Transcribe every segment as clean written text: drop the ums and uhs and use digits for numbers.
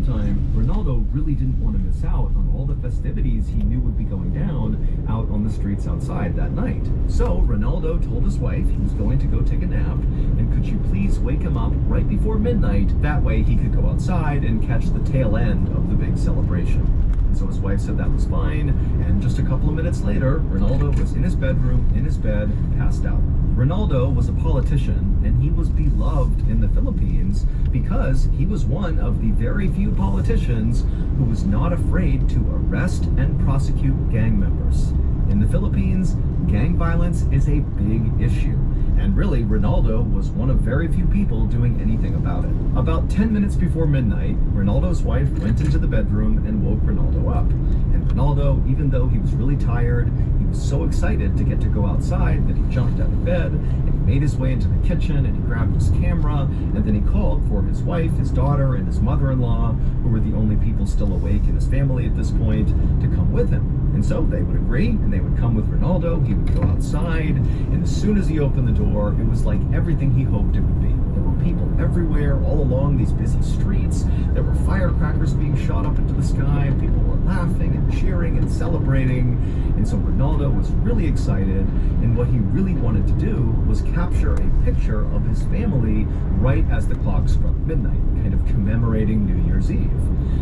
Time, Ronaldo really didn't want to miss out on all the festivities he knew would be going down out on the streets outside that night. So Ronaldo told his wife he was going to go take a nap, and could you please wake him up right before midnight? That way he could go outside and catch the tail end of the big celebration. And so his wife said that was fine, and just a couple of minutes later, Ronaldo was in his bedroom, in his bed, passed out. Ronaldo was a politician, and he was beloved in the Philippines because he was one of the very few politicians who was not afraid to arrest and prosecute gang members. In the Philippines, gang violence is a big issue. And really, Ronaldo was one of very few people doing anything about it. About 10 minutes before midnight, Ronaldo's wife went into the bedroom and woke Ronaldo up. And Ronaldo, even though he was really tired, he was so excited to get to go outside that he jumped out of bed and he made his way into the kitchen and he grabbed his camera, and then he called for his wife, his daughter, and his mother-in-law, who were the only people still awake in his family at this point, to come with him. And so they would agree, and they would come with Ronaldo. He would go outside, and as soon as he opened the door, it was like everything he hoped it would be. There were people everywhere, all along these busy streets. There were firecrackers being shot up into the sky. People were laughing and cheering and celebrating. And so Ronaldo was really excited, and what he really wanted to do was capture a picture of his family right as the clock struck midnight, kind of commemorating New Year's Eve.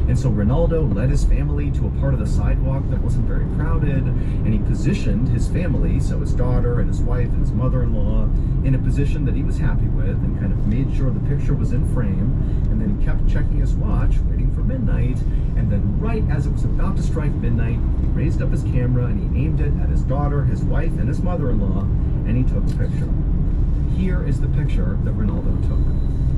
And so Ronaldo led his family to a part of the sidewalk that wasn't very crowded, and he positioned his family, so his daughter and his wife and his mother-in-law, in a position that he was happy with, and kind of made sure the picture was in frame. And then he kept checking his watch, waiting for midnight, and then right as it was about to strike midnight, he raised up his camera and he aimed it at his daughter, his wife, and his mother-in-law, and he took a picture. Here is the picture that Ronaldo took.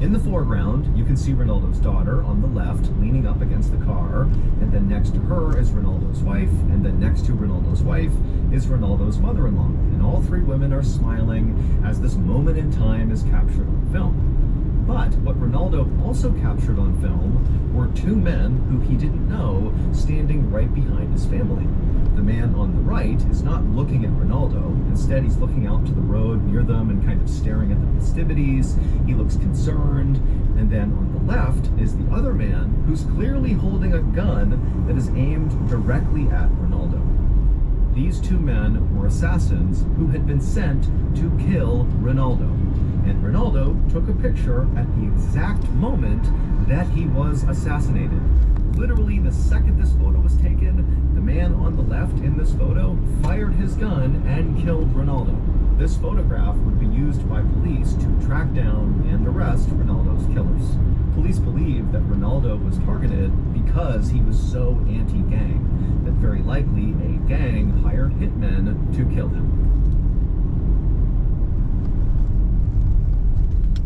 In the foreground, you can see Ronaldo's daughter on the left, leaning up against the car, and then next to her is Ronaldo's wife, and then next to Ronaldo's wife is Ronaldo's mother-in-law. And all three women are smiling as this moment in time is captured on film. But what Ronaldo also captured on film were two men who he didn't know standing right behind his family. The man on the right is not looking at Ronaldo. Instead, he's looking out to the road near them and kind of staring at the festivities. He looks concerned. And then on the left is the other man who's clearly holding a gun that is aimed directly at Ronaldo. These two men were assassins who had been sent to kill Ronaldo. And Ronaldo took a picture at the exact moment that he was assassinated. Literally, the second this photo was taken, the man on the left in this photo fired his gun and killed Ronaldo. This photograph would be used by police to track down and arrest Ronaldo's killers. Police believe that Ronaldo was targeted because he was so anti-gang that very likely a gang hired hitmen to kill him.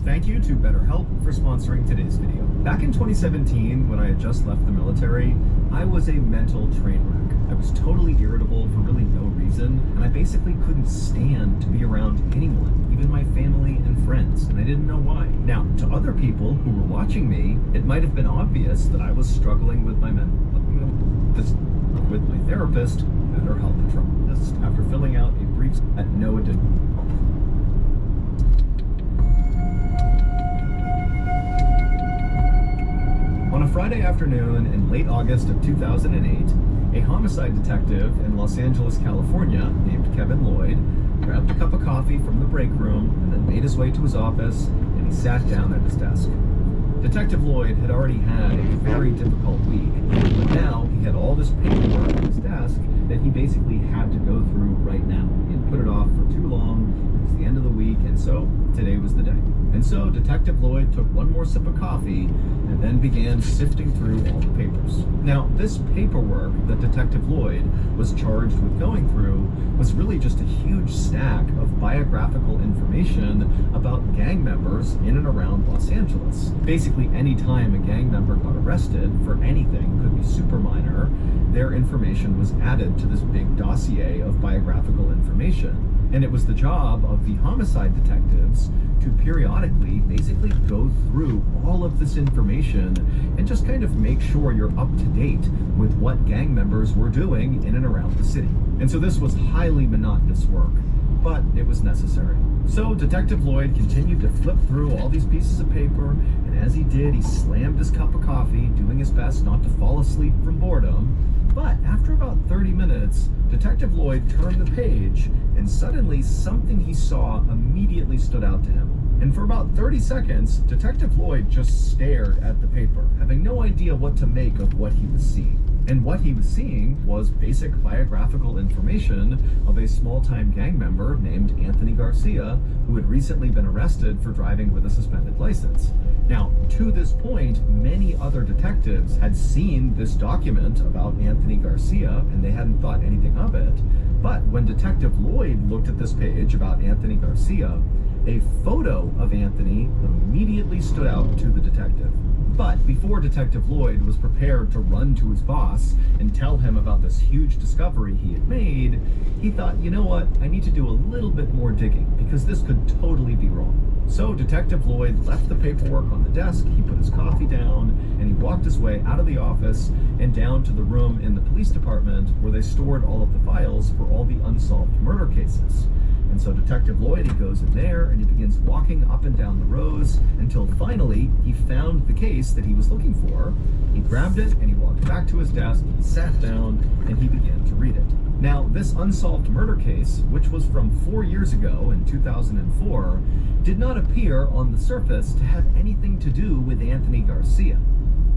Thank you to BetterHelp for sponsoring today's video. Back in 2017, when I had just left the military, I was a mental train wreck. I was totally irritable for really no reason, and I basically couldn't stand to be around anyone, even my family and friends, and I didn't know why. Now, to other people who were watching me, it might have been obvious that I was struggling with my with my therapist, BetterHelp after filling out a brief at no additional. On a Friday afternoon in late August of 2008, a homicide detective in Los Angeles, California, named Kevin Lloyd, grabbed a cup of coffee from the break room and then made his way to his office, and he sat down at his desk. Detective Lloyd had already had a very difficult week, but now he had all this paperwork on his desk that he basically had to go through right now. He had put it off for too long, it was the end of the week, and so today was the day. And so Detective Lloyd took one more sip of coffee and then began sifting through all the papers. Now, this paperwork that Detective Lloyd was charged with going through was really just a huge stack of biographical information about gang members in and around Los Angeles. Basically, any time a gang member got arrested for anything, could be super minor, their information was added to this big dossier of biographical information. And it was the job of the homicide detectives to periodically basically go through all of this information and just kind of make sure you're up to date with what gang members were doing in and around the city. And so this was highly monotonous work. but it was necessary. So Detective Lloyd continued to flip through all these pieces of paper, and as he did, he slammed his cup of coffee, doing his best not to fall asleep from boredom. But after about 30 minutes, Detective Lloyd turned the page, and suddenly something he saw immediately stood out to him. And for about 30 seconds, Detective Lloyd just stared at the paper, having no idea what to make of what he was seeing. And what he was seeing was basic biographical information of a small-time gang member named Anthony Garcia, who had recently been arrested for driving with a suspended license. Now, to this point, many other detectives had seen this document about Anthony Garcia, and they hadn't thought anything of it. But when Detective Lloyd looked at this page about Anthony Garcia, a photo of Anthony immediately stood out to the detective. But before Detective Lloyd was prepared to run to his boss and tell him about this huge discovery he had made, he thought, you know what, I need to do a little bit more digging because this could totally be wrong. So Detective Lloyd left the paperwork on the desk, he put his coffee down, and he walked his way out of the office and down to the room in the police department where they stored all of the files for all the unsolved murder cases. And so Detective Lloyd, he goes in there and he begins walking up and down the rows until finally he found the case that he was looking for. He grabbed it and he walked back to his desk, he sat down, and he began to read it. Now, this unsolved murder case, which was from 4 years ago in 2004, did not appear on the surface to have anything to do with Anthony Garcia.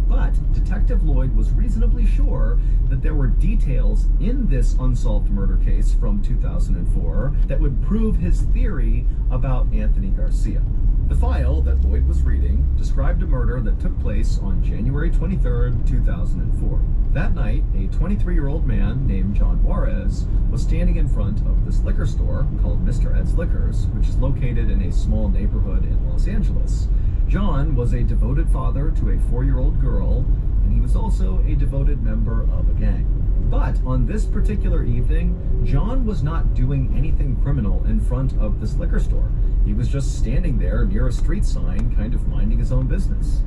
But Detective Lloyd was reasonably sure that there were details in this unsolved murder case from 2004 that would prove his theory about Anthony Garcia. The file that Lloyd was reading described a murder that took place on January 23rd, 2004. That night, a 23-year-old man named John Juarez was standing in front of this liquor store called Mr. Ed's Liquors, which is located in a small neighborhood in Los Angeles. John was a devoted father to a 4-year-old girl, and he was also a devoted member of a gang. But on this particular evening, John was not doing anything criminal in front of this liquor store. He was just standing there near a street sign, kind of minding his own business.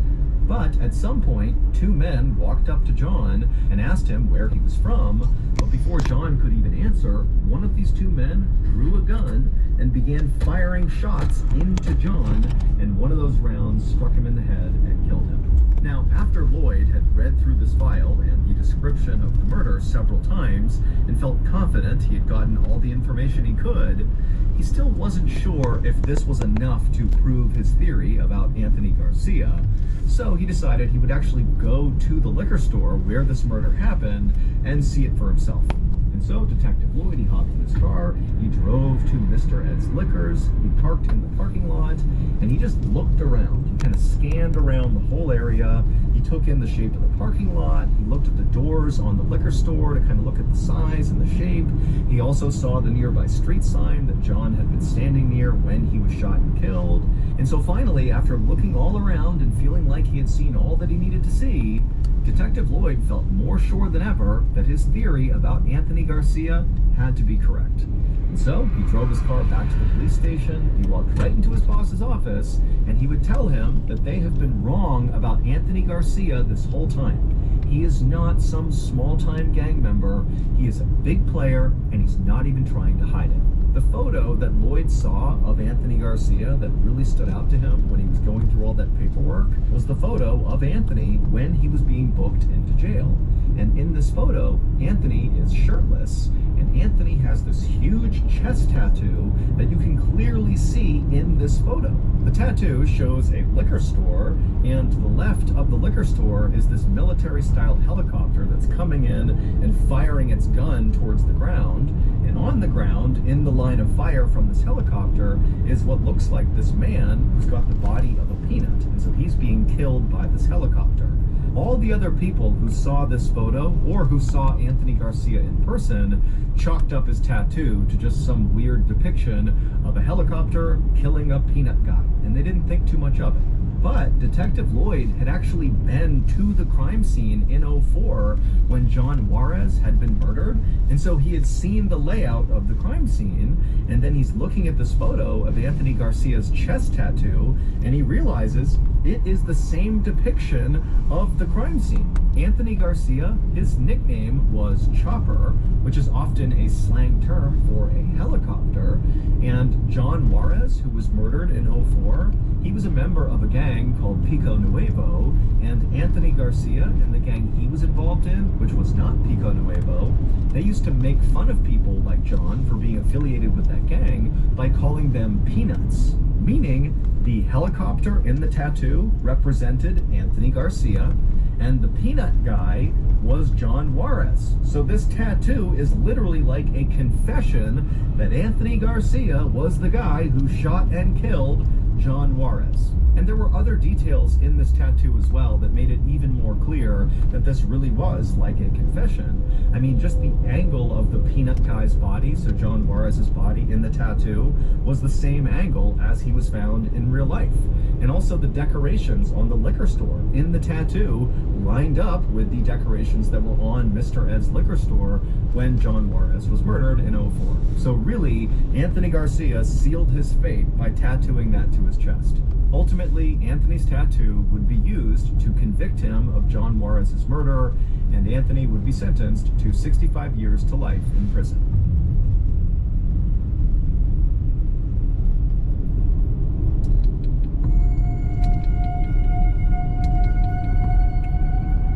But at some point, 2 men walked up to John and asked him where he was from, but before John could even answer, one of these 2 men drew a gun and began firing shots into John, and one of those rounds struck him in the head and killed him. Now, after Lloyd had read through this file and the description of the murder several times and felt confident he had gotten all the information he could, he still wasn't sure if this was enough to prove his theory about Anthony Garcia. So he decided he would actually go to the liquor store where this murder happened and see it for himself. And so Detective Lloyd, he hopped in his car, he drove to Mr. Ed's Liquors, he parked in the parking lot, and he just looked around. He kind of scanned around the whole area. He took in the shape of the parking lot. He looked at the doors on the liquor store to kind of look at the size and the shape. He also saw the nearby street sign that John had been standing near when he was shot and killed. And so finally, after looking all around and feeling like he had seen all that he needed to see, Detective Lloyd felt more sure than ever that his theory about Anthony Garcia had to be correct. And so he drove his car back to the police station, he walked right into his boss's office, and he would tell him that they have been wrong about Anthony Garcia this whole time. He is not some small-time gang member, he is a big player, and he's not even trying to hide it. The photo that Lloyd saw of Anthony Garcia that really stood out to him when he was going through all that paperwork was the photo of Anthony when he was being booked into jail. And in this photo, Anthony is shirtless, and Anthony has this huge chest tattoo that you can clearly see in this photo. The tattoo shows a liquor store, and to the left of the liquor store is this military-style helicopter that's coming in and firing its gun towards the ground. And on the ground, in the line of fire from this helicopter, is what looks like this man who's got the body of a peanut. And so he's being killed by this helicopter. All the other people who saw this photo or who saw Anthony Garcia in person chalked up his tattoo to just some weird depiction of a helicopter killing a peanut guy, and they didn't think too much of it. But Detective Lloyd had actually been to the crime scene in '04 when John Juarez had been murdered. And so he had seen the layout of the crime scene. And then he's looking at this photo of Anthony Garcia's chest tattoo, and he realizes it is the same depiction of the crime scene. Anthony Garcia, his nickname was Chopper, which is often a slang term for a helicopter. And John Juarez, who was murdered in '04, he was a member of a gang called Pico Nuevo, and Anthony Garcia and the gang he was involved in, which was not Pico Nuevo, they used to make fun of people like John for being affiliated with that gang by calling them peanuts, meaning the helicopter in the tattoo represented Anthony Garcia, and the peanut guy was John Juarez. So this tattoo is literally like a confession that Anthony Garcia was the guy who shot and killed John Juarez. And there were other details in this tattoo as well that made it even more clear that this really was like a confession. I mean, just the angle of the peanut guy's body, so John Juarez's body in the tattoo, was the same angle as he was found in real life. And also the decorations on the liquor store in the tattoo lined up with the decorations that were on Mr. Ed's liquor store when John Juarez was murdered in '04. So really, Anthony Garcia sealed his fate by tattooing that to his chest. Ultimately, Anthony's tattoo would be used to convict him of John Juarez's murder, and Anthony would be sentenced to 65 years to life in prison.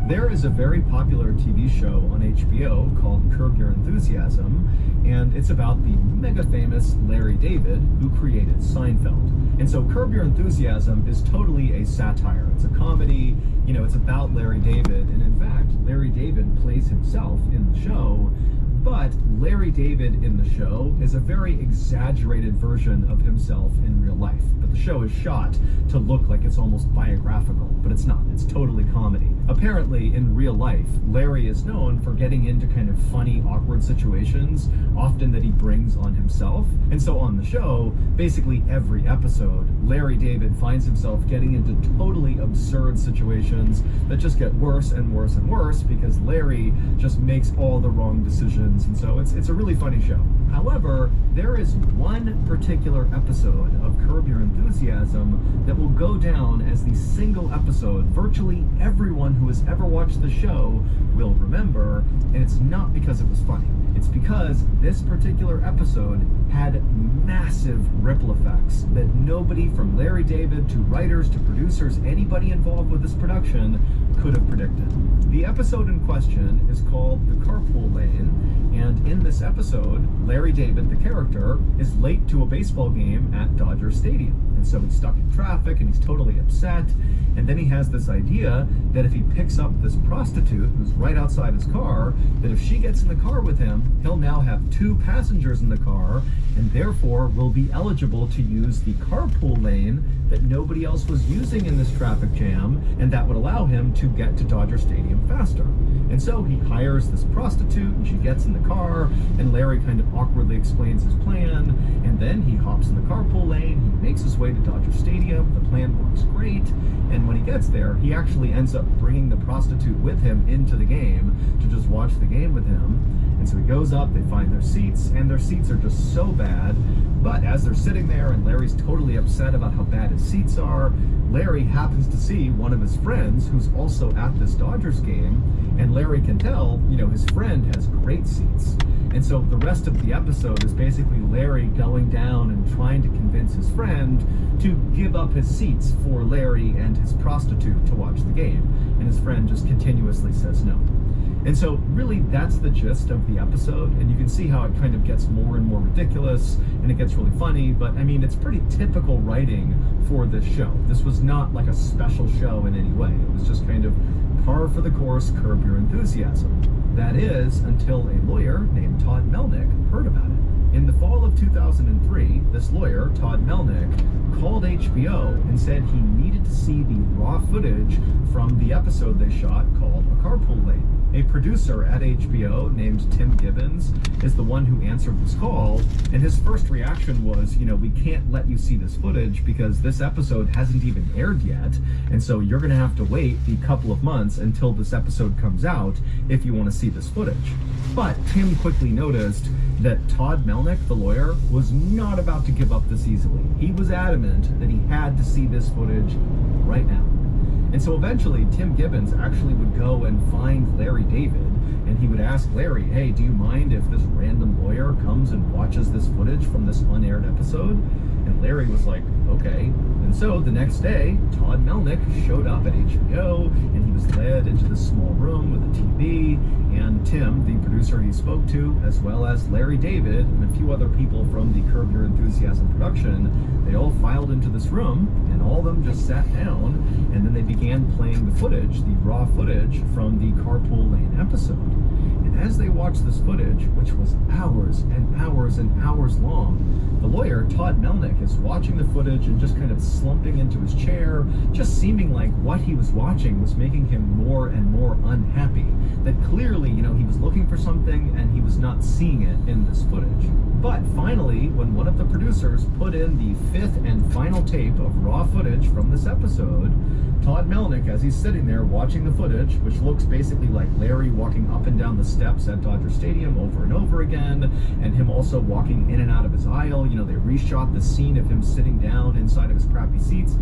There is a very popular TV show on HBO called Curb Your Enthusiasm, and it's about the mega famous Larry David, who created Seinfeld. And so Curb Your Enthusiasm is totally a satire. It's a comedy, it's about Larry David, and in fact, Larry David plays himself in the show, but Larry David in the show is a very exaggerated version of himself in real life. But the show is shot to look like it's almost biographical, but it's not. It's totally comedy. Apparently, in real life, Larry is known for getting into kind of funny, awkward situations, often that he brings on himself. And so on the show, basically every episode, Larry David finds himself getting into totally absurd situations that just get worse and worse and worse because Larry just makes all the wrong decisions. And so it's a really funny show. However, there is one particular episode of Curb Your Enthusiasm that will go down as the single episode virtually everyone who has ever watched the show will remember, and it's not because it was funny. It's because this particular episode had massive ripple effects that nobody from Larry David to writers to producers, anybody involved with this production could have predicted. The episode in question is called The Carpool Lane, and in this episode, Larry David, the character, is late to a baseball game at Dodger Stadium. And so he's stuck in traffic and he's totally upset. And then he has this idea that if he picks up this prostitute who's right outside his car, that if she gets in the car with him, he'll now have 2 passengers in the car and therefore will be eligible to use the carpool lane that nobody else was using in this traffic jam, and that would allow him to get to Dodger Stadium faster. And so he hires this prostitute and she gets in the car, and Larry kind of awkwardly explains his plan, and then he hops in the carpool lane, he makes his way to Dodger Stadium, the plan works great, and when he gets there, he actually ends up bringing the prostitute with him into the game to just watch the game with him. And so he goes up, they find their seats, and their seats are just so bad. But as they're sitting there and Larry's totally upset about how bad his seats are, Larry happens to see one of his friends who's also at this Dodgers game, and Larry can tell, his friend has great seats. And so the rest of the episode is basically Larry going down and trying to convince his friend to give up his seats for Larry and his prostitute to watch the game. And his friend just continuously says no. And so really that's the gist of the episode, and you can see how it kind of gets more and more ridiculous and it gets really funny, but I mean, it's pretty typical writing for this show. This was not like a special show in any way. It was just kind of par for the course, Curb Your Enthusiasm. That is, until a lawyer named Todd Melnick heard about it. In the fall of 2003, this lawyer, Todd Melnick, called HBO and said he needed to see the raw footage from the episode they shot called A Carpool Lane. A producer at HBO named Tim Gibbons is the one who answered this call, and his first reaction was, we can't let you see this footage because this episode hasn't even aired yet, and so you're going to have to wait a couple of months until this episode comes out if you want to see this footage. But Tim quickly noticed that Todd Melnick, the lawyer, was not about to give up this easily. He was adamant that he had to see this footage right now. And so eventually, Tim Gibbons actually would go and find Larry David, and he would ask Larry, hey, do you mind if this random lawyer comes and watches this footage from this unaired episode? And Larry was like, okay. And so the next day, Todd Melnick showed up at HBO, and he was led into this small room with a TV, and Tim, the producer he spoke to, as well as Larry David and a few other people from the Curb Your Enthusiasm production, they all filed into this room, and all of them just sat down, and then they began playing the footage, the raw footage from the Carpool Lane episode. And as they watched this footage, which was hours and hours and hours long, the lawyer, Todd Melnick, is watching the footage and just kind of slumping into his chair, just seeming like what he was watching was making him more and more unhappy. That clearly, he was looking for something and he was not seeing it in this footage. But finally, when one of the producers put in the fifth and final tape of raw footage from this episode, Todd Melnick, as he's sitting there watching the footage, which looks basically like Larry walking up and down the steps at Dodger Stadium over and over again, and him also walking in and out of his aisle. They reshot the scene of him sitting down inside of his crappy seats.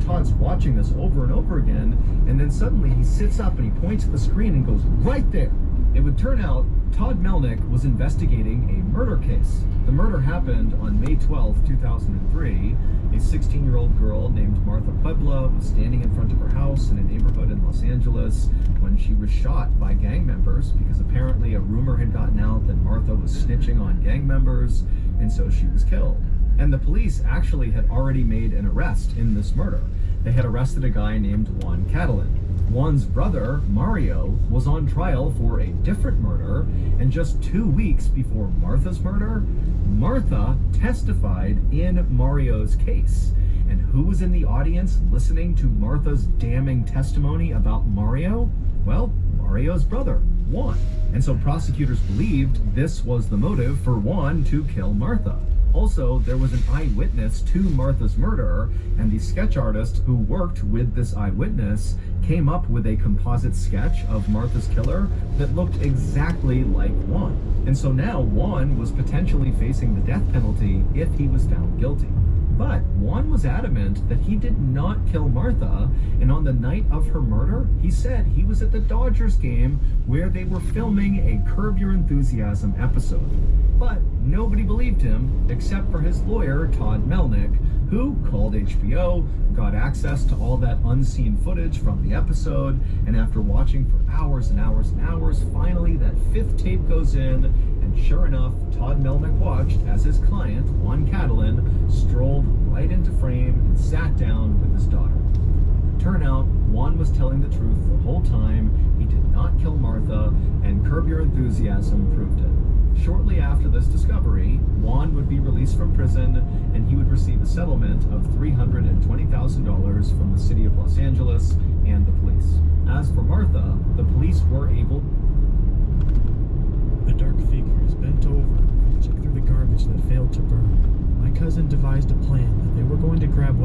Todd's watching this over and over again, and then suddenly he sits up and he points at the screen and goes, right there. It would turn out Todd Melnick was investigating a murder case. The murder happened on May 12, 2003. A 16-year-old girl named Martha Puebla was standing in front of her house in a neighborhood in Los Angeles when she was shot by gang members because apparently a rumor had gotten out that Martha was snitching on gang members, and so she was killed. And the police actually had already made an arrest in this murder. They had arrested a guy named Juan Catalan. Juan's brother, Mario, was on trial for a different murder, and just 2 weeks before Martha's murder, Martha testified in Mario's case. And who was in the audience listening to Martha's damning testimony about Mario? Well, Mario's brother, Juan. And so prosecutors believed this was the motive for Juan to kill Martha. Also, there was an eyewitness to Martha's murder, and the sketch artist who worked with this eyewitness came up with a composite sketch of Martha's killer that looked exactly like Juan. And so now Juan was potentially facing the death penalty if he was found guilty. But Juan was adamant that he did not kill Martha, and on the night of her murder, he said he was at the Dodgers game where they were filming a Curb Your Enthusiasm episode. But nobody believed him except for his lawyer, Todd Melnick, who called HBO, got access to all that unseen footage from the episode, and after watching for hours and hours and hours, finally that fifth tape goes in, and sure enough, Todd Melnick watched as his client, Juan Catalan, strolled right into frame and sat down with his daughter. Turn out, Juan was telling the truth the whole time. He did not kill Martha, and Curb Your Enthusiasm proved it. Shortly after this discovery, Juan would be released from prison, and he would receive a settlement of $320,000 from the city of Los Angeles and the police. As for Martha, the police were able... A dark figure is bent over, reaching through the garbage that failed to burn. My cousin devised a plan that they were going to grab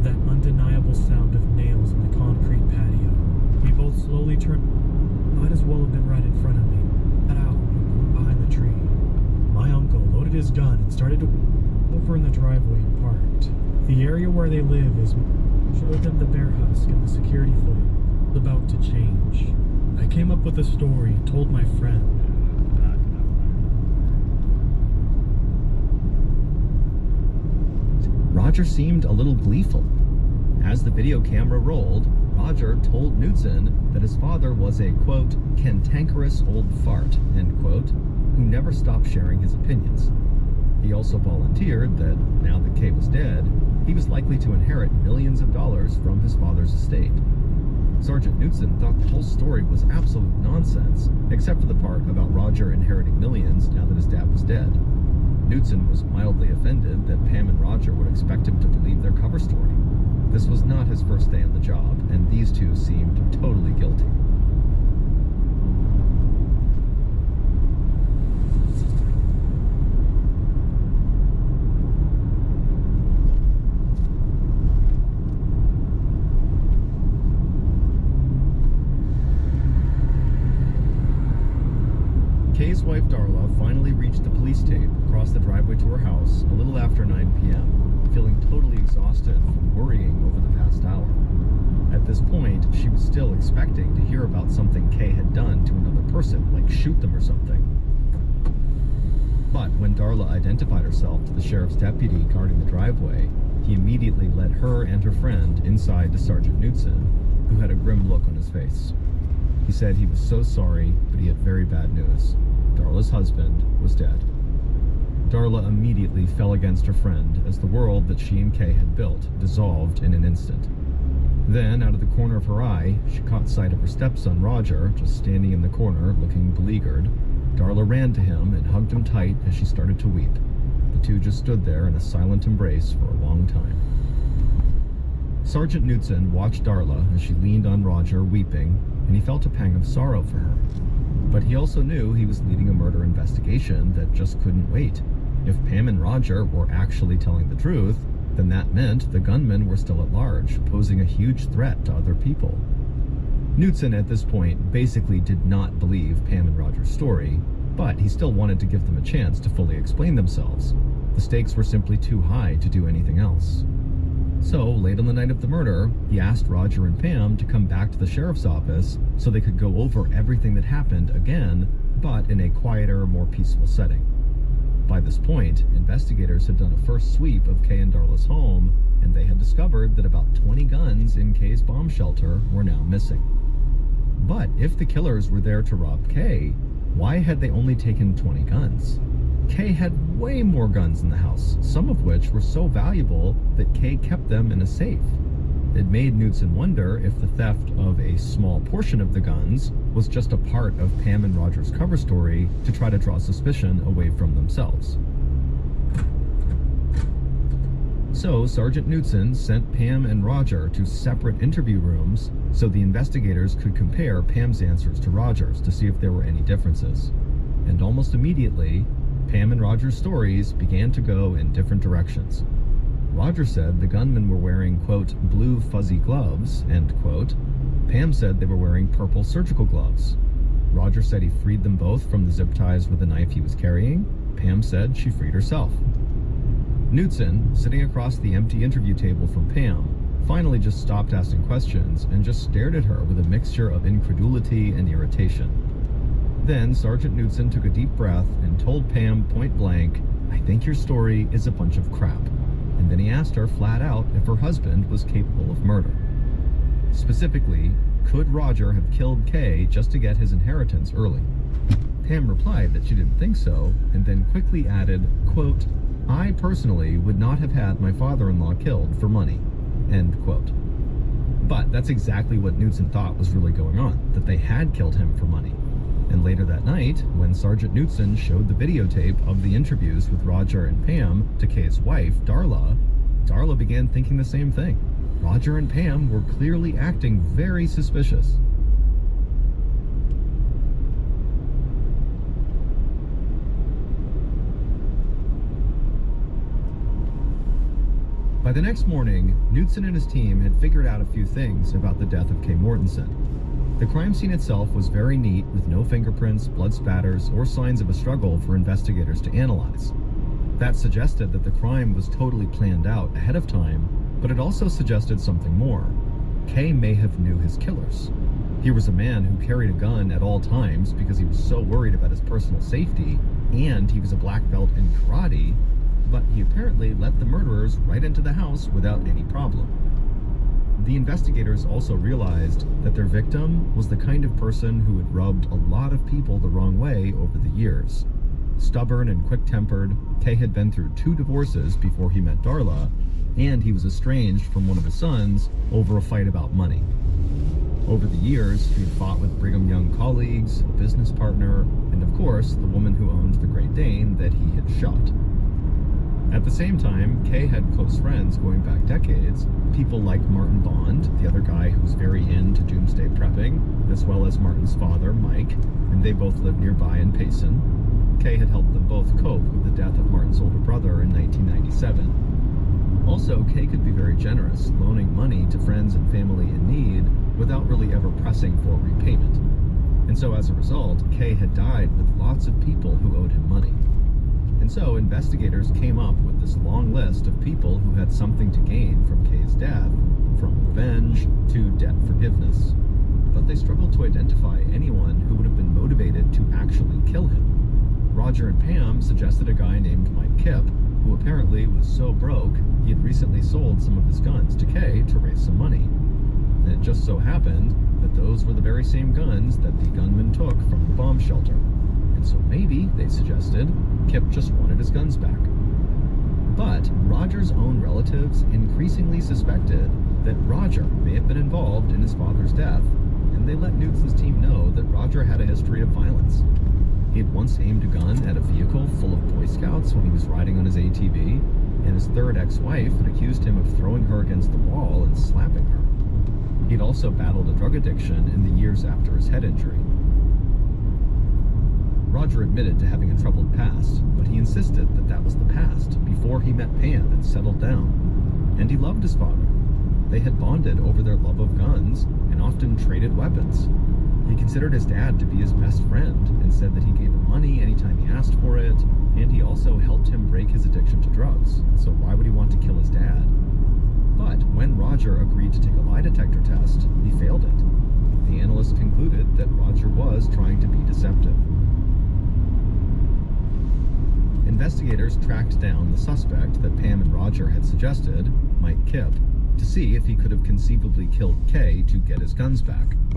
that undeniable sound of nails in the concrete patio. We both slowly turned. Might as well have been right in front of me. Got out and behind the tree. My uncle loaded his gun and started to over in the driveway and parked. The area where they live is showed them the bear husk and the security footage was about to change. I came up with a story and told my friend. Roger seemed a little gleeful. As the video camera rolled, Roger told Knudsen that his father was a, quote, cantankerous old fart, end quote, who never stopped sharing his opinions. He also volunteered that, now that Kay was dead, he was likely to inherit millions of dollars from his father's estate. Sergeant Knudsen thought the whole story was absolute nonsense, except for the part about Roger inheriting millions now that his dad was dead. Knudsen was mildly offended that Pam and Roger would expect him to believe their cover story. This was not his first day on the job, and these two seemed totally guilty. Kay's wife Darla finally reached the police tape across the driveway to her house a little after 9 p.m., feeling totally exhausted from worrying over the past hour. At this point, she was still expecting to hear about something Kay had done to another person, like shoot them or something. But when Darla identified herself to the sheriff's deputy guarding the driveway, he immediately led her and her friend inside to Sergeant Knudsen, who had a grim look on his face. He said he was so sorry, but he had very bad news. Darla's husband was dead. Darla immediately fell against her friend as the world that she and Kay had built dissolved in an instant. Then, out of the corner of her eye, she caught sight of her stepson Roger just standing in the corner looking beleaguered. Darla ran to him and hugged him tight as she started to weep. The two just stood there in a silent embrace for a long time. Sergeant Knudsen watched Darla as she leaned on Roger weeping, and he felt a pang of sorrow for her. But he also knew he was leading a murder investigation that just couldn't wait. If Pam and Roger were actually telling the truth, then that meant the gunmen were still at large, posing a huge threat to other people. Knudsen at this point basically did not believe Pam and Roger's story, but he still wanted to give them a chance to fully explain themselves. The stakes were simply too high to do anything else. So, late on the night of the murder, he asked Roger and Pam to come back to the sheriff's office so they could go over everything that happened again, but in a quieter, more peaceful setting. By this point, investigators had done a first sweep of Kay and Darla's home, and they had discovered that about 20 guns in Kay's bomb shelter were now missing. But if the killers were there to rob Kay, why had they only taken 20 guns? Kay had way more guns in the house, some of which were so valuable that Kay kept them in a safe. It made Knudsen wonder if the theft of a small portion of the guns was just a part of Pam and Roger's cover story to try to draw suspicion away from themselves. So Sergeant Knudsen sent Pam and Roger to separate interview rooms so the investigators could compare Pam's answers to Roger's to see if there were any differences. And almost immediately, Pam and Roger's stories began to go in different directions. Roger said the gunmen were wearing, quote, blue fuzzy gloves, end quote. Pam said they were wearing purple surgical gloves. Roger said he freed them both from the zip ties with the knife he was carrying. Pam said she freed herself. Knudsen, sitting across the empty interview table from Pam, finally just stopped asking questions and just stared at her with a mixture of incredulity and irritation. Then Sergeant Knudsen took a deep breath and told Pam point blank, "I think your story is a bunch of crap." And then he asked her flat out if her husband was capable of murder. Specifically, could Roger have killed Kay just to get his inheritance early? Pam replied that she didn't think so, and then quickly added, quote, "I personally would not have had my father-in-law killed for money," end quote. But that's exactly what Knudsen thought was really going on, that they had killed him for money. And later that night, when Sergeant Knudsen showed the videotape of the interviews with Roger and Pam to Kay's wife, Darla, Darla began thinking the same thing. Roger and Pam were clearly acting very suspicious. By the next morning, Knudsen and his team had figured out a few things about the death of Kay Mortensen. The crime scene itself was very neat, with no fingerprints, blood spatters, or signs of a struggle for investigators to analyze. That suggested that the crime was totally planned out ahead of time, but it also suggested something more. Kay may have knew his killers. Here was a man who carried a gun at all times because he was so worried about his personal safety, and he was a black belt in karate, but he apparently let the murderers right into the house without any problem. The investigators also realized that their victim was the kind of person who had rubbed a lot of people the wrong way over the years. Stubborn and quick-tempered, Kay had been through 2 divorces before he met Darla, and he was estranged from one of his sons over a fight about money. Over the years, he had fought with Brigham Young colleagues, a business partner, and of course, the woman who owned the Great Dane that he had shot. At the same time, Kay had close friends going back decades, people like Martin Bond, the other guy who was very into doomsday prepping, as well as Martin's father, Mike, and they both lived nearby in Payson. Kay had helped them both cope with the death of Martin's older brother in 1997. Also, Kay could be very generous, loaning money to friends and family in need without really ever pressing for repayment. And so as a result, Kay had died with lots of people who owed him money. And so investigators came up with this long list of people who had something to gain from Kay's death, from revenge to debt forgiveness. But they struggled to identify anyone who would have been motivated to actually kill him. Roger and Pam suggested a guy named Mike Kipp, who apparently was so broke he had recently sold some of his guns to Kay to raise some money. And it just so happened that those were the very same guns that the gunman took from the bomb shelter. And so maybe, they suggested, Kipp just wanted his guns back. But Roger's own relatives increasingly suspected that Roger may have been involved in his father's death, and they let Newton's team know that Roger had a history of violence. He had once aimed a gun at a vehicle full of Boy Scouts when he was riding on his ATV, and his third ex-wife had accused him of throwing her against the wall and slapping her. He'd also battled a drug addiction in the years after his head injury. Roger admitted to having a troubled past, but he insisted that that was the past, before he met Pam and settled down. And he loved his father. They had bonded over their love of guns, and often traded weapons. He considered his dad to be his best friend, and said that he gave him money anytime he asked for it, and he also helped him break his addiction to drugs, so why would he want to kill his dad? But when Roger agreed to take a lie detector test, he failed it. The analyst concluded that Roger was trying to be deceptive. Investigators tracked down the suspect that Pam and Roger had suggested, Mike Kipp, to see if he could have conceivably killed Kay to get his guns back.